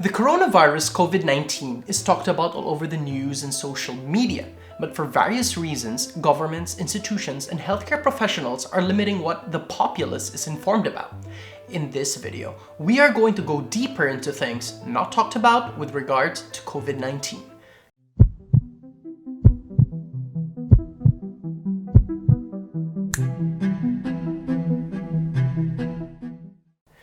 The coronavirus COVID-19 is talked about all over the news and social media, but for various reasons, governments, institutions, and healthcare professionals are limiting what the populace is informed about. In this video, we are going to go deeper into things not talked about with regards to COVID-19.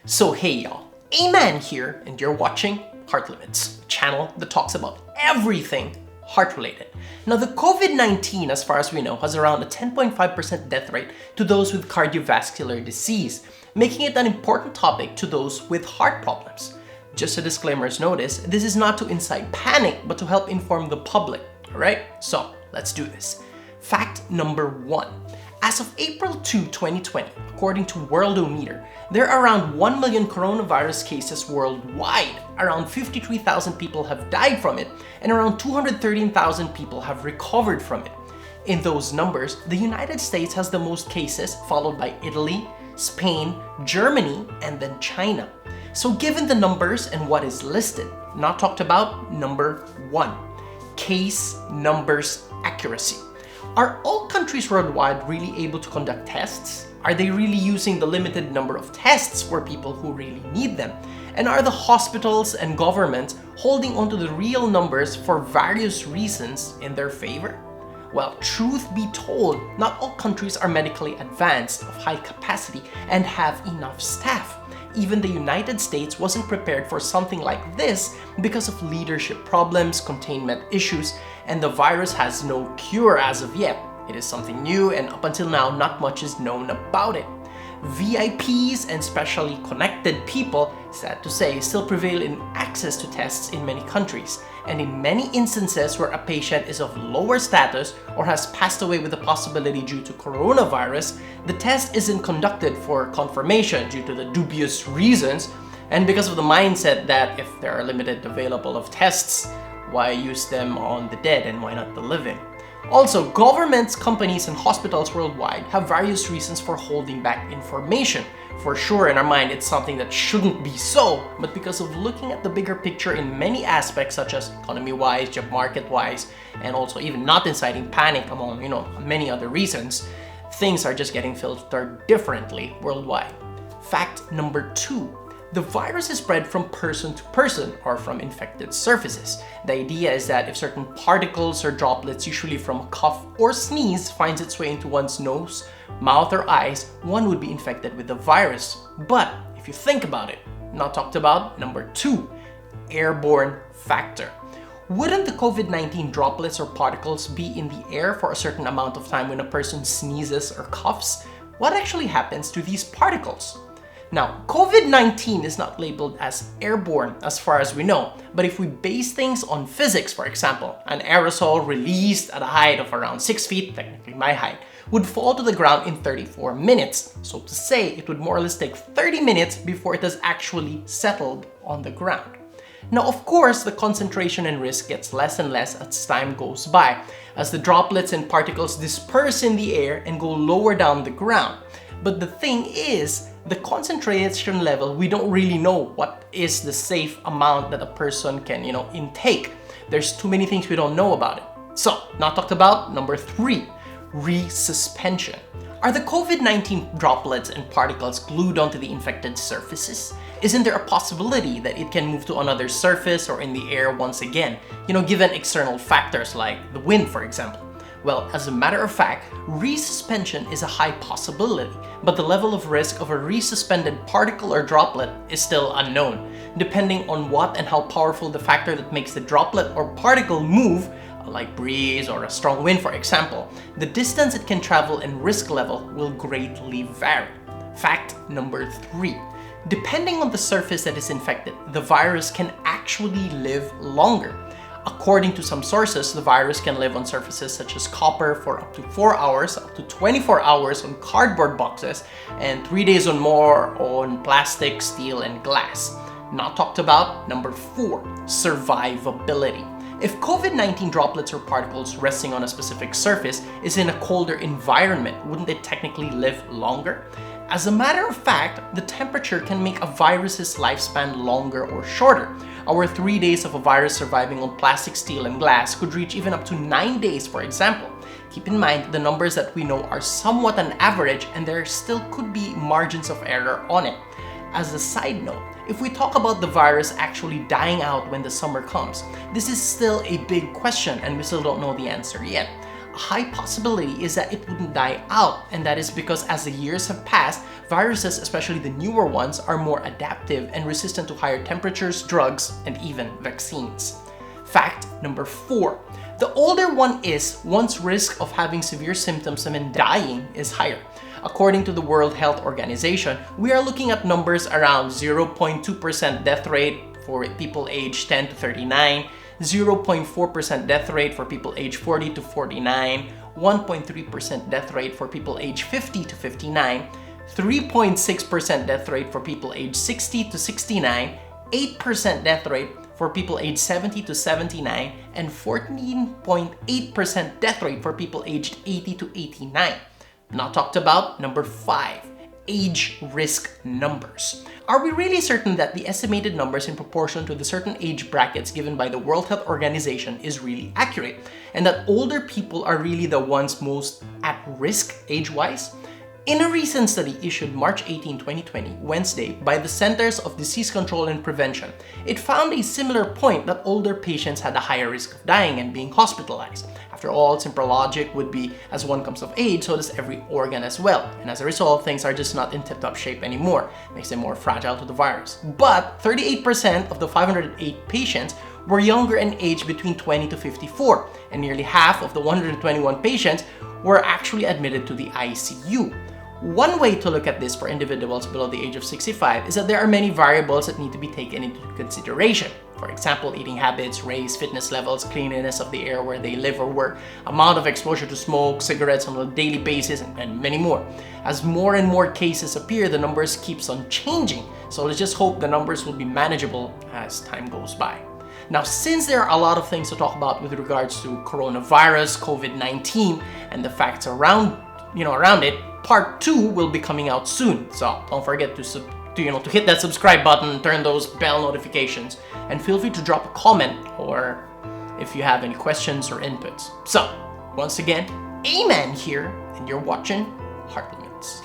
So hey y'all, Aman here, and you're watching Heart Limits, a channel that talks about everything heart-related. Now the COVID-19, as far as we know, has around a 10.5% death rate to those with cardiovascular disease, making it an important topic to those with heart problems. Just a disclaimer's notice, this is not to incite panic, but to help inform the public, alright? So let's do this. Fact number 1. As of April 2, 2020, according to Worldometer, there are around 1 million coronavirus cases worldwide. Around 53,000 people have died from it, and around 213,000 people have recovered from it. In those numbers, the United States has the most cases, followed by Italy, Spain, Germany, and then China. So given the numbers and what is listed, not talked about, number 1, case numbers accuracy. Are all countries worldwide really able to conduct tests? Are they really using the limited number of tests for people who really need them? And are the hospitals and governments holding onto the real numbers for various reasons in their favor? Well, truth be told, not all countries are medically advanced, of high capacity, and have enough staff. Even the United States wasn't prepared for something like this because of leadership problems, containment issues, and the virus has no cure as of yet. It is something new, and up until now, not much is known about it. VIPs and specially connected people, sad to say, still prevail in access to tests in many countries. And in many instances where a patient is of lower status or has passed away with a possibility due to coronavirus, the test isn't conducted for confirmation due to the dubious reasons, and because of the mindset that if there are limited available of tests, why use them on the dead and why not the living? Also, governments, companies, and hospitals worldwide have various reasons for holding back information. For sure, in our mind, it's something that shouldn't be so, but because of looking at the bigger picture in many aspects such as economy-wise, job market-wise, and also even not inciting panic among, many other reasons, things are just getting filtered differently worldwide. Fact number 2. The virus is spread from person to person or from infected surfaces. The idea is that if certain particles or droplets, usually from a cough or sneeze, finds its way into one's nose, mouth, or eyes, one would be infected with the virus. But if you think about it, not talked about, number 2, airborne factor. Wouldn't the COVID-19 droplets or particles be in the air for a certain amount of time when a person sneezes or coughs? What actually happens to these particles? Now, COVID-19 is not labeled as airborne as far as we know, but if we base things on physics, for example, an aerosol released at a height of around 6 feet, technically my height, would fall to the ground in 34 minutes. So to say, it would more or less take 30 minutes before it has actually settled on the ground. Now, of course, the concentration and risk gets less and less as time goes by, as the droplets and particles disperse in the air and go lower down the ground. But the thing is, the concentration level, we don't really know what is the safe amount that a person can, intake. There's too many things we don't know about it. So, not talked about, number 3, resuspension. Are the COVID-19 droplets and particles glued onto the infected surfaces? Isn't there a possibility that it can move to another surface or in the air once again, given external factors like the wind, for example? Well, as a matter of fact, resuspension is a high possibility, but the level of risk of a resuspended particle or droplet is still unknown. Depending on what and how powerful the factor that makes the droplet or particle move, like breeze or a strong wind for example, the distance it can travel and risk level will greatly vary. Fact number 3. Depending on the surface that is infected, the virus can actually live longer. According to some sources, the virus can live on surfaces such as copper for up to 4 hours, up to 24 hours on cardboard boxes, and 3 days or more on plastic, steel, and glass. Not talked about, number 4, survivability. If COVID-19 droplets or particles resting on a specific surface is in a colder environment, wouldn't it technically live longer? As a matter of fact, the temperature can make a virus's lifespan longer or shorter. Our 3 days of a virus surviving on plastic, steel, and glass could reach even up to 9 days, for example. Keep in mind the numbers that we know are somewhat an average and there still could be margins of error on it. As a side note, if we talk about the virus actually dying out when the summer comes, this is still a big question and we still don't know the answer yet. A high possibility is that it wouldn't die out, and that is because as the years have passed, viruses, especially the newer ones, are more adaptive and resistant to higher temperatures, drugs, and even vaccines. Fact number 4. The older one is, one's risk of having severe symptoms and dying is higher. According to the World Health Organization, we are looking at numbers around 0.2% death rate for people aged 10 to 39, 0.4% death rate for people aged 40 to 49, 1.3% death rate for people aged 50 to 59, 3.6% death rate for people aged 60 to 69, 8% death rate for people aged 70 to 79, and 14.8% death rate for people aged 80 to 89. Not talked about number 5. Age risk numbers. Are we really certain that the estimated numbers in proportion to the certain age brackets given by the World Health Organization is really accurate, and that older people are really the ones most at risk age-wise? In a recent study issued March 18, 2020, Wednesday, by the Centers of Disease Control and Prevention, it found a similar point that older patients had a higher risk of dying and being hospitalized. After all, simple logic would be as one comes of age, so does every organ as well. And as a result, things are just not in tip-top shape anymore. Makes them more fragile to the virus. But 38% of the 508 patients were younger in age between 20 to 54, and nearly half of the 121 patients were actually admitted to the ICU. One way to look at this for individuals below the age of 65 is that there are many variables that need to be taken into consideration. For example, eating habits, race, fitness levels, cleanliness of the air where they live or work, amount of exposure to smoke, cigarettes on a daily basis, and many more. As more and more cases appear, the numbers keeps on changing. So let's just hope the numbers will be manageable as time goes by. Now, since there are a lot of things to talk about with regards to coronavirus, COVID-19, and the facts around it, Part 2 will be coming out soon, so don't forget to hit that subscribe button, turn those bell notifications, and feel free to drop a comment or if you have any questions or inputs. So, once again, Aman here, and you're watching Heart Limits.